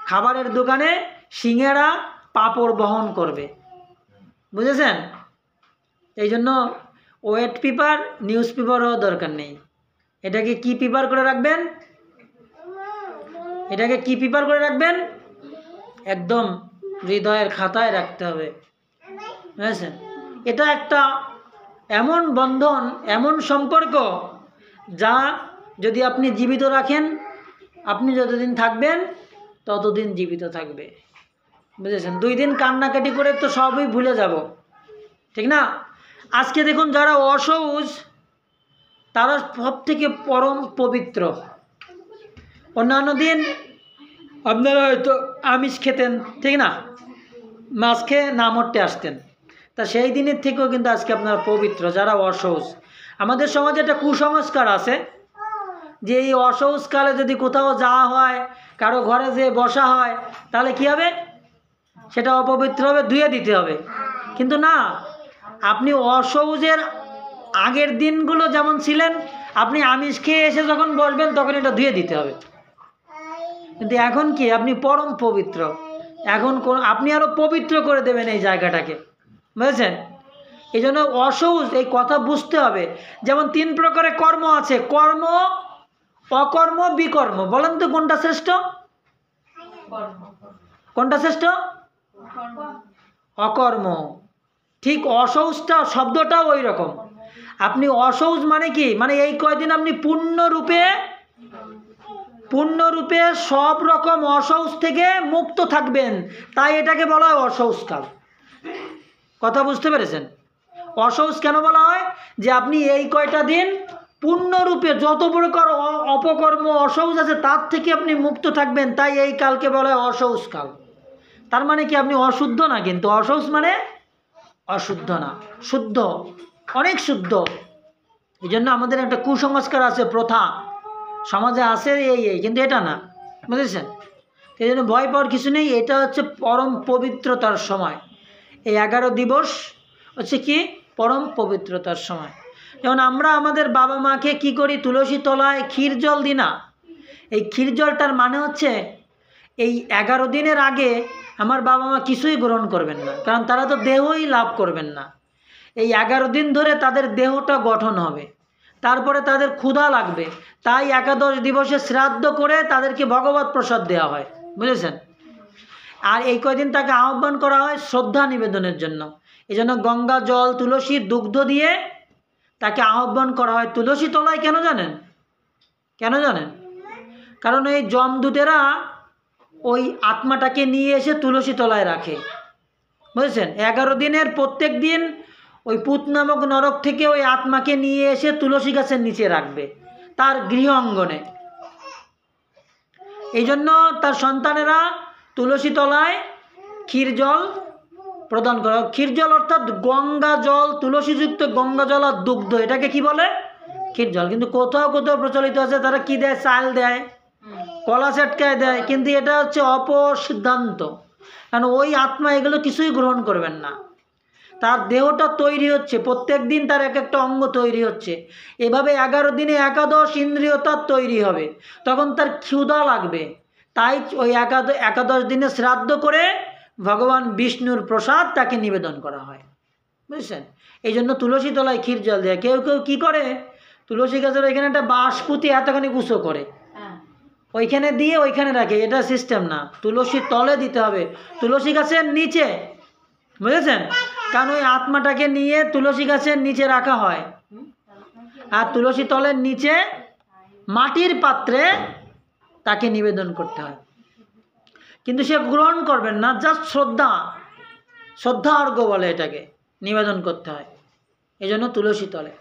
Speaker 1: খাবারের দোকানে সিঙ্গারা পাঁপড় বহন করবে, বুঝেছেন? এই জন্য ওয়েট পেপার নিউজ পেপারও দরকার নেই। এটাকে কি পেপার করে রাখবেন, এটাকে কি পেপার করে রাখবেন, একদম হৃদয়ের খাতায় রাখতে হবে, বুঝেছেন? এটা একটা এমন বন্ধন, এমন সম্পর্ক যা যদি আপনি জীবিত রাখেন, আপনি যতদিন থাকবেন ততদিন জীবিত থাকবে, বুঝেছেন? 2 দিন কান্নাকাটি করে তো সবই ভুলে যাব, ঠিক না? আজকে দেখুন যারা অসহজ তারা সব থেকে পরম পবিত্র। অন্যান্য দিন আপনারা হয়তো আমিষ খেতেন, ঠিক না, মাছ খেয়ে নামহট্টে আসতেন, তা সেই দিনের থেকেও কিন্তু আজকে আপনারা পবিত্র যারা অসহজ। আমাদের সমাজে একটা কুসংস্কার আছে যে এই অসহজকালে যদি কোথাও যাওয়া হয়, কারো ঘরে যে বসা হয়, তাহলে কি হবে, সেটা অপবিত্র হবে, ধুয়ে দিতে হবে। কিন্তু না, আপনি অসহজের আগের দিনগুলো যেমন ছিলেন, আপনি আমিষ খেয়ে এসে যখন বসবেন তখন এটা ধুয়ে দিতে হবে। কিন্তু এখন কি আপনি পরম পবিত্র, এখন আপনি আরও পবিত্র করে দেবেন এই জায়গাটাকে, বুঝেছেন? এই জন্য অসহজ এই কথা বুঝতে হবে। যেমন 3 প্রকারের কর্ম আছে, কর্ম, অকর্ম, বিকর্ম। বলেন তো কোনটা শ্রেষ্ঠ, কোনটা শ্রেষ্ঠ? অকর্ম। ঠিক অসহজটা শব্দটাও ওই রকম। আপনি অসহজ মানে কি, মানে এই কয়দিন আপনি পূর্ণরূপে সব রকম অসহজ থেকে মুক্ত থাকবেন, তাই এটাকে বলা হয় অসহজকাল। কথা বুঝতে পেরেছেন? অসহজ কেন বলা হয়, যে আপনি এই কয়টা দিন পূর্ণরূপে যত প্রকার অপকর্ম অসহজ আছে তার থেকে আপনি মুক্ত থাকবেন, তাই এই কালকে বলা হয় অসহজকাল। তার মানে কি আপনি অশুদ্ধ না, কিন্তু অসহজ মানে অশুদ্ধ না, শুদ্ধ, অনেক শুদ্ধ। এই জন্য আমাদের একটা কুসংস্কার আছে, প্রথা সমাজে আছে এই, কিন্তু এটা না, বুঝেছেন? এই জন্য ভয় পাওয়ার কিছু নেই। এটা হচ্ছে পরম পবিত্রতার সময়। এই 11 দিবস হচ্ছে কি পরম পবিত্রতার সময়। যেমন আমরা আমাদের বাবা মাকে কি করি, তুলসী তলায় ক্ষীর জল দিই না। এই ক্ষীর জলটার মানে হচ্ছে এই 11 দিনের আগে আমার বাবা মা কিছুই গ্রহণ করবেন না, কারণ তারা তো দেহই লাভ করবেন না। এই 11 দিন ধরে তাদের দেহটা গঠন হবে, তারপরে তাদের ক্ষুধা লাগবে, তাই একাদশ দিবসে শ্রাদ্ধ করে তাদেরকে ভগবত প্রসাদ দেওয়া হয়, বুঝেছেন। আর এই কয়দিন তাকে আহ্বান করা হয় শ্রদ্ধা নিবেদনের জন্য। এই জন্য গঙ্গা জল তুলসী দুগ্ধ দিয়ে তাকে আহ্বান করা হয় তুলসী তলায়। কেন জানেন? কেন জানেন? কারণ এই যমদূতেরা ওই আত্মাটাকে নিয়ে এসে তুলসী তলায় রাখে, বুঝেছেন। 11 দিনের প্রত্যেক দিন ওই পুত নামক নরক থেকে ওই আত্মাকে নিয়ে এসে তুলসী গাছের নিচে রাখবে তার গৃহ অঙ্গনে। এই জন্য তার সন্তানেরা তুলসী তলায় ক্ষীর জল প্রদান করা। ক্ষীর জল অর্থাৎ গঙ্গা জল, তুলসীযুক্ত গঙ্গা জল আর দুগ্ধ, এটাকে কি বলে? ক্ষীর জল। কিন্তু কোথাও কোথাও প্রচলিত আছে তারা কি দেয়? চাল দেয়, কলা চটকায় দেয়, কিন্তু এটা হচ্ছে অপসিদ্ধান্ত। কারণ ওই আত্মা এগুলো কিছুই গ্রহণ করবেন না। তার দেহটা তৈরি হচ্ছে, প্রত্যেক দিন তার এক একটা অঙ্গ তৈরি হচ্ছে। এভাবে 11 দিনে একাদশ ইন্দ্রিয় তার তৈরি হবে, তখন তার ক্ষুধা লাগবে। তাই ওই একাদশ দিনে শ্রাদ্ধ করে ভগবান বিষ্ণুর প্রসাদ তাকে নিবেদন করা হয়, বুঝছেন। এই জন্য তুলসী তলায় ক্ষীর জল দেয়। কেউ কেউ কী করে, তুলসী গাছের ওইখানে একটা বাঁশ পুঁতি এতখানি গুঁচো করে ওইখানে দিয়ে ওইখানে রাখে। এটা সিস্টেম না, তুলসী তলে দিতে হবে, তুলসী গাছের নিচে, বুঝেছেন। কারণ ওই আত্মাটাকে নিয়ে তুলসী গাছের নিচে রাখা হয়, আর তুলসী তলের নিচে মাটির পাত্রে তাকে নিবেদন করতে হয়। কিন্তু সে গ্রহণ করবেন না, জাস্ট শ্রদ্ধা অর্ঘ্য বলে এটাকে, নিবেদন করতে হয়। এই জন্য তুলসী তলে।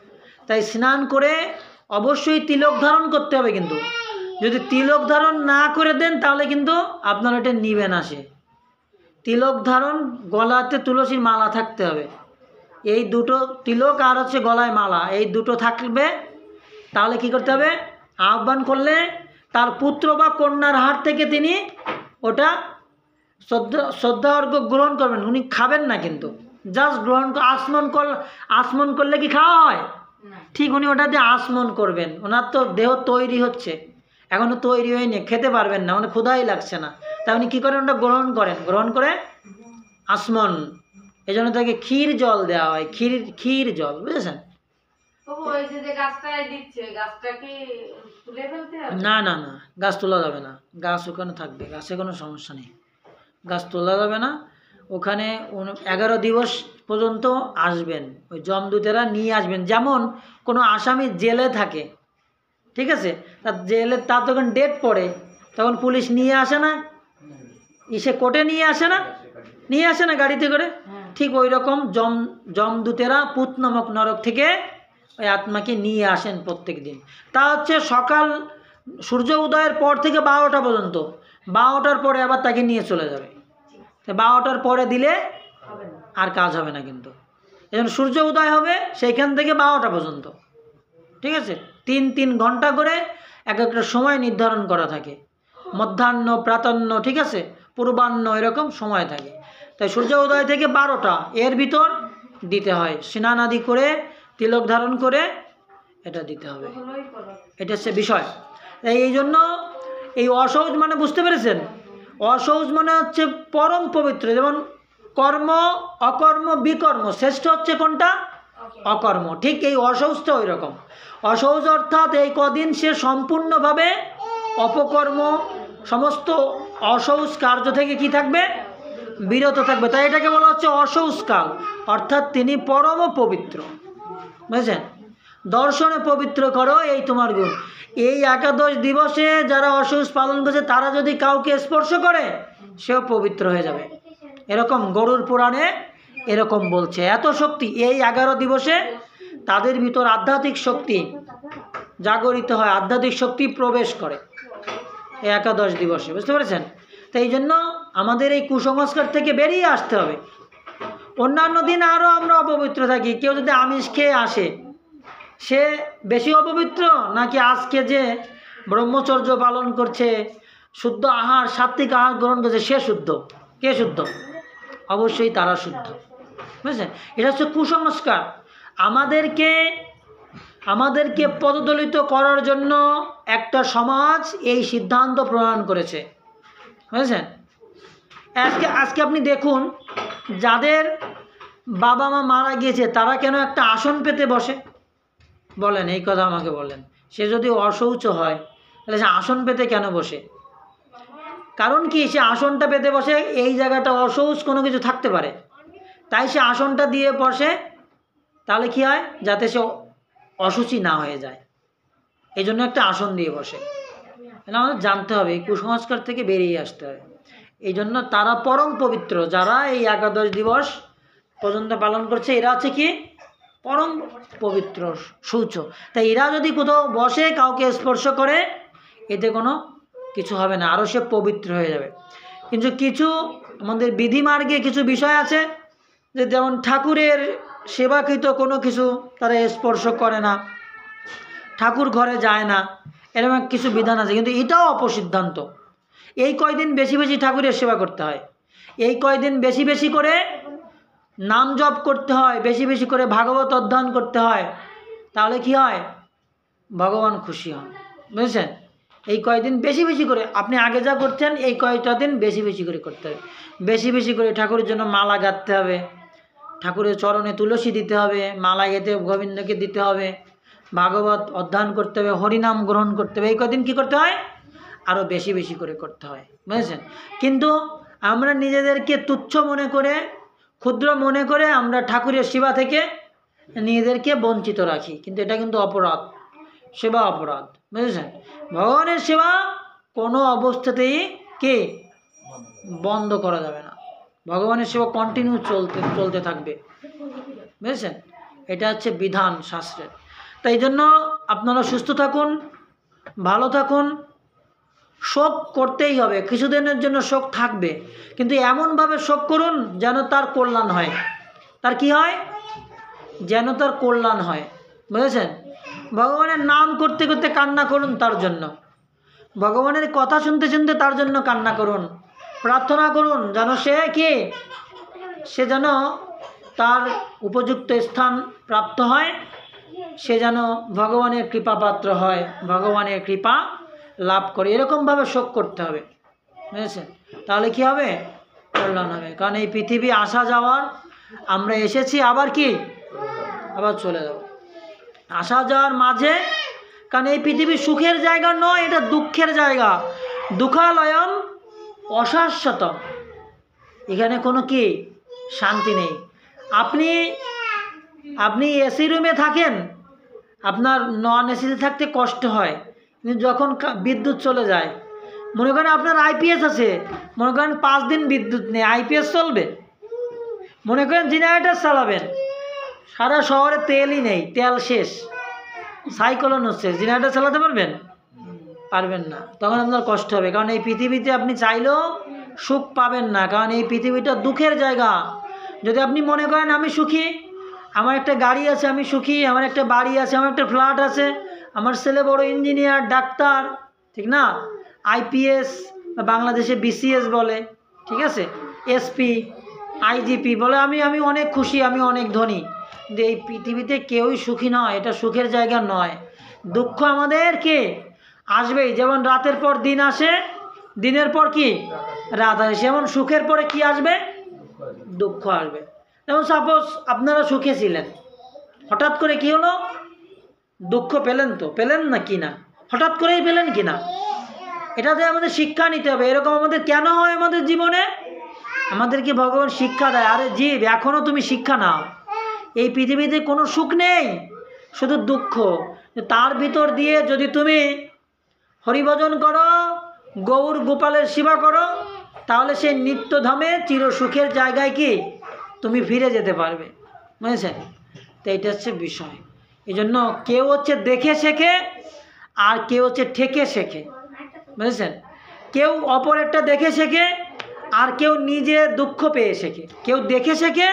Speaker 1: তাই স্নান করে অবশ্যই তিলক ধারণ করতে হবে, কিন্তু যদি তিলক ধারণ না করে দেন তাহলে কিন্তু আপনার এটা নিবে না। সে তিলক ধারণ, গলাতে তুলসীর মালা থাকতে হবে, এই দুটো, তিলক আর হচ্ছে গলায় মালা, এই দুটো থাকবে। তাহলে কি করতে হবে? আহ্বান করলে তার পুত্র বা কন্যার হাত থেকে তিনি ওটা শ্রদ্ধা অর্ঘ্য গ্রহণ করবেন। উনি খাবেন না, কিন্তু জাস্ট গ্রহণ, আসমন করলে কি খাওয়া হয়? ঠিক উনি ওটা দিয়ে আসমন করবেন। ওনার তো দেহ তৈরি হচ্ছে, এখনও তৈরি হয়নি, খেতে পারবেন না, মানে ক্ষুধাই লাগছে না, তাই উনি কী করেন? ওটা গ্রহণ করে আসমন। এই জন্য তাকে ক্ষীর জল দেওয়া হয়, ক্ষীর জল, বুঝেছেন। না না না, গাছ তোলা যাবে না, গাছ ওখানে থাকবে, গাছে কোনো সমস্যা নেই, গাছ তোলা যাবে না। ওখানে 11 দিবস পর্যন্ত আসবেন, ওই যমদূতেরা নিয়ে আসবেন। যেমন কোনো আসামি জেলে থাকে, ঠিক আছে, তার তখন ডেট পড়ে, তখন পুলিশ নিয়ে আসে না, সে কোর্টে নিয়ে আসে না গাড়িতে করে। ঠিক ওই রকম যমদূতেরা পুত নামক নরক থেকে ওই আত্মাকে নিয়ে আসেন প্রত্যেক দিন। তা হচ্ছে সকাল সূর্য উদয়ের পর থেকে 12টা পর্যন্ত, 12টার পরে আবার তাকে নিয়ে চলে যাবে। 12টার পরে দিলে আর কাজ হবে না, কিন্তু যখন সূর্য উদয় হবে সেইখান থেকে 12টা পর্যন্ত, ঠিক আছে। 3 ঘন্টা করে এক একটা সময় নির্ধারণ করা থাকে, মধ্যাহ্ন, প্রাতঃ, ঠিক আছে, পূর্বাহ্ন, এরকম সময় থাকে। তাই সূর্য উদয় থেকে 12টা এর ভিতর দিতে হয়, স্নান আদি করে তিলক ধারণ করে এটা দিতে হবে, এটা হচ্ছে বিষয়। এই জন্য এই অসৌচ মানে, বুঝতে পেরেছেন, অসৌচ মানে হচ্ছে পরম পবিত্র। যেমন কর্ম, অকর্ম, বিকর্ম, শ্রেষ্ঠ হচ্ছে কোনটা? অকর্ম। ঠিক এই অশৌচটা ওই রকম। অশৌচ অর্থাৎ এই কদিন সে সম্পূর্ণভাবে অপকর্ম, সমস্ত অশৌচ কার্য থেকে কি থাকবে? বিরত থাকবে। তাই এটাকে বলা হচ্ছে অশৌচকাল, অর্থাৎ তিনি পরম পবিত্র, বুঝেছেন। দর্শনে পবিত্র করো এই তোমার গুণ। এই একাদশ দিবসে যারা অশৌচ পালন করছে তারা যদি কাউকে স্পর্শ করে সেও পবিত্র হয়ে যাবে। এরকম গরুর পুরাণে এরকম বলছে। এত শক্তি এই 11 দিবসে তাদের ভিতর আধ্যাত্মিক শক্তি জাগরিত হয়, আধ্যাত্মিক শক্তি প্রবেশ করে এই একাদশ দিবসে, বুঝতে পেরেছেন। তো এই জন্য আমাদের এই কুসংস্কার থেকে বেরিয়ে আসতে হবে। অন্যান্য দিন আরও আমরা অপবিত্র থাকি। কেউ যদি আমিষ খেয়ে আসে সে বেশি অপবিত্র, নাকি আজকে যে ব্রহ্মচর্য পালন করছে, শুদ্ধ আহার, সাত্বিক আহার গ্রহণ করছে, সে শুদ্ধ? কে শুদ্ধ? অবশ্যই তারা শুদ্ধ, বুঝলেন। এটা হচ্ছে কুসংস্কার। আমাদেরকে পদদলিত করার জন্য একটা সমাজ এই সিদ্ধান্ত প্রণয়ন করেছে বুঝেছেন? আজকে আপনি দেখুন, যাদের বাবা মা মারা গিয়েছে তারা কেন একটা আসন পেতে বসে? বলেন, এই কথা আমাকে বলেন। সে যদি অশৌচ হয় তাহলে সে আসন পেতে কেন বসে? কারণ কি, সে আসনটা পেতে বসে এই জায়গাটা অশৌচ কোনো কিছু থাকতে পারে, তাই সে আসনটা দিয়ে বসে। তাহলে কি হয়, যাতে সে অসুচি না হয়ে যায়, এই জন্য একটা আসন দিয়ে বসে। এটা আমাদের জানতে হবে, এই কুসংস্কার থেকে বেরিয়ে আসতে হবে। এই জন্য তারা পরম পবিত্র, যারা এই একাদশ দিবস পর্যন্ত পালন করছে, এরা হচ্ছে কি পরম পবিত্র শৌচ। তাই এরা যদি কোথাও বসে, কাউকে স্পর্শ করে, এতে কোনো কিছু হবে না, আরও সে পবিত্র হয়ে যাবে। কিন্তু কিছু আমাদের বিধিমার্গে কিছু বিষয় আছে, যে যেমন ঠাকুরের সেবাকৃত কোনো কিছু তারা স্পর্শ করে না, ঠাকুর ঘরে যায় না, এরকম কিছু বিধান আছে। কিন্তু এটাও অপসিদ্ধান্ত। এই কয়দিন বেশি বেশি ঠাকুরের সেবা করতে হয়, এই কয়দিন বেশি বেশি করে নাম জপ করতে হয়, বেশি বেশি করে ভাগবত অধ্যয়ন করতে হয়। তাহলে কি হয়, ভগবান খুশি হন। বুঝেছেন? এই কয়দিন বেশি বেশি করে আপনি আগে যা করছেন, এই কয়টা দিন বেশি বেশি করে করতে হবে। বেশি বেশি করে ঠাকুরের জন্য মালা গাঁথতে হবে, ঠাকুরের চরণে তুলসী দিতে হবে, মালা গেঁথে গোবিন্দকে দিতে হবে, ভাগবত অধ্যয়ন করতে হবে, হরিনাম গ্রহণ করতে হবে। এই কদিন কী করতে হয়, আরও বেশি বেশি করে করতে হয়। বুঝেছেন? কিন্তু আমরা নিজেদেরকে তুচ্ছ মনে করে, ক্ষুদ্র মনে করে আমরা ঠাকুরের সেবা থেকে নিজেদেরকে বঞ্চিত রাখি, কিন্তু এটা কিন্তু অপরাধ, সেবা অপরাধ। বুঝেছেন? ভগবানের সেবা কোনো অবস্থাতেই কি বন্ধ করা যাবে না, ভগবানের সেবা কন্টিনিউ চলতে থাকবে। বুঝেছেন? এটা হচ্ছে বিধান শাস্ত্রের। তাই জন্য আপনারা সুস্থ থাকুন, ভালো থাকুন। শোক করতেই হবে, কিছুদিনের জন্য শোক থাকবে, কিন্তু এমনভাবে শোক করুন যেন তার কল্যাণ হয়। তার কি হয়? যেন তার কল্যাণ হয়। বুঝেছেন? ভগবানের নাম করতে করতে কান্না করুন তার জন্য, ভগবানের কথা শুনতে শুনতে তার জন্য কান্না করুন, প্রার্থনা করুন যেন সে যেন তার উপযুক্ত স্থান প্রাপ্ত হয়, সে যেন ভগবানের কৃপাপাত্র হয়, ভগবানের কৃপা লাভ করে। এরকমভাবে শোক করতে হবে। বুঝেছেন? তাহলে কি হবে, কল্যাণ হবে। কারণ এই পৃথিবী আসা যাওয়ার, আমরা এসেছি আবার কি আবার চলে যাব, আসা যাওয়ার মাঝে। কারণ এই পৃথিবী সুখের জায়গা নয়, এটা দুঃখের জায়গা। দুঃখালয়ম অশাশ্বতম, এখানে কোনো কি শান্তি নেই। আপনি এসি রুমে থাকেন, আপনার নন এসিতে থাকতে কষ্ট হয়, কিন্তু যখন বিদ্যুৎ চলে যায়, মনে করেন আপনার আইপিএস আছে, মনে করেন 5 দিন বিদ্যুৎ নেই, আইপিএস চলবে? মনে করেন জেনারেটর চালাবেন, সারা শহরে তেলই নেই, তেল শেষ, সাইক্লোন হচ্ছে, জেনারেটর চালাতে পারবেন? পারবেন না। তখন আপনার কষ্ট হবে, কারণ এই পৃথিবীতে আপনি চাইলেও সুখ পাবেন না, কারণ এই পৃথিবীটা দুঃখের জায়গা। যদি আপনি মনে করেন আমি সুখী, আমার একটা গাড়ি আছে, আমি সুখী, আমার একটা বাড়ি আছে, আমার একটা ফ্ল্যাট আছে, আমার ছেলে বড় ইঞ্জিনিয়ার, ডাক্তার, ঠিক না, আইপিএস, বাংলাদেশে বিসিএস বলে, ঠিক আছে, এসপি, আইজিপি বলে, আমি অনেক খুশি, আমি অনেক ধনী। কিন্তু এই পৃথিবীতে কেউই সুখী নয়, এটা সুখের জায়গা নয়। দুঃখ আমাদেরকে আসবেই, যেমন রাতের পর দিন আসে, দিনের পর কি রাত আসে, যেমন সুখের পরে কি আসবে, দুঃখ আসবে। যেমন সাপোজ আপনারা সুখে ছিলেন, হঠাৎ করে কি হলো, দুঃখ পেলেন, তো পেলেন না কি না, হঠাৎ করেই পেলেন কি না, এটাতে আমাদের শিক্ষা নিতে হবে। এরকম আমাদের কেন হয় আমাদের জীবনে, আমাদেরকে ভগবান শিক্ষা দেয়, আরে জীব এখনও তুমি শিক্ষা নাও, এই পৃথিবীতে কোনো সুখ নেই, শুধু দুঃখ। তার ভিতর দিয়ে যদি তুমি হরিভজন করো, গৌর গোপালের সেবা করো, তাহলে সেই নিত্যধামে চিরসুখের জায়গায় কি তুমি ফিরে যেতে পারবে। বুঝেছেন? তো এইটা হচ্ছে বিষয়। এই জন্য কেউ হচ্ছে দেখে শেখে, আর কেউ হচ্ছে ঠেকে শেখে। বুঝেছেন? কেউ অপরেরটা দেখে শেখে, আর কেউ নিজে দুঃখ পেয়ে শেখে। কেউ দেখে শেখে,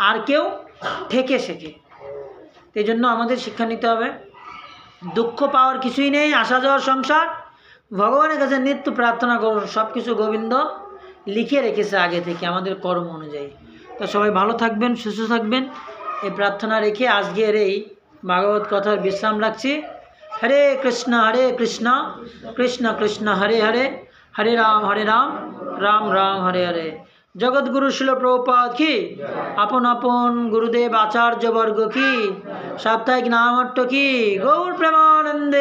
Speaker 1: আর কেউ ঠেকে শেখে। এই জন্য আমাদের শিক্ষা নিতে হবে, দুঃখ পাওয়ার কিছুই নেই, আসা যাওয়ার সংসার। ভগবানের কাছে নিত্য প্রার্থনা করুন, সব কিছু গোবিন্দ লিখে রেখেছে আগে থেকে আমাদের কর্ম অনুযায়ী। তো সবাই ভালো থাকবেন, সুস্থ থাকবেন, এই প্রার্থনা রেখে আজকের এই ভাগবত কথার বিশ্রাম রাখছি। হরে কৃষ্ণ কৃষ্ণ কৃষ্ণ কৃষ্ণ হরে হরে, হরে রাম রাম রাম হরে হরে। জগৎগুরু শিল প্রভুপাদ কি, আপন আপন গুরুদেব আচার্য বর্গ কি, সাপ্তাহিক নামট্য কি, গৌর প্রেমানন্দে।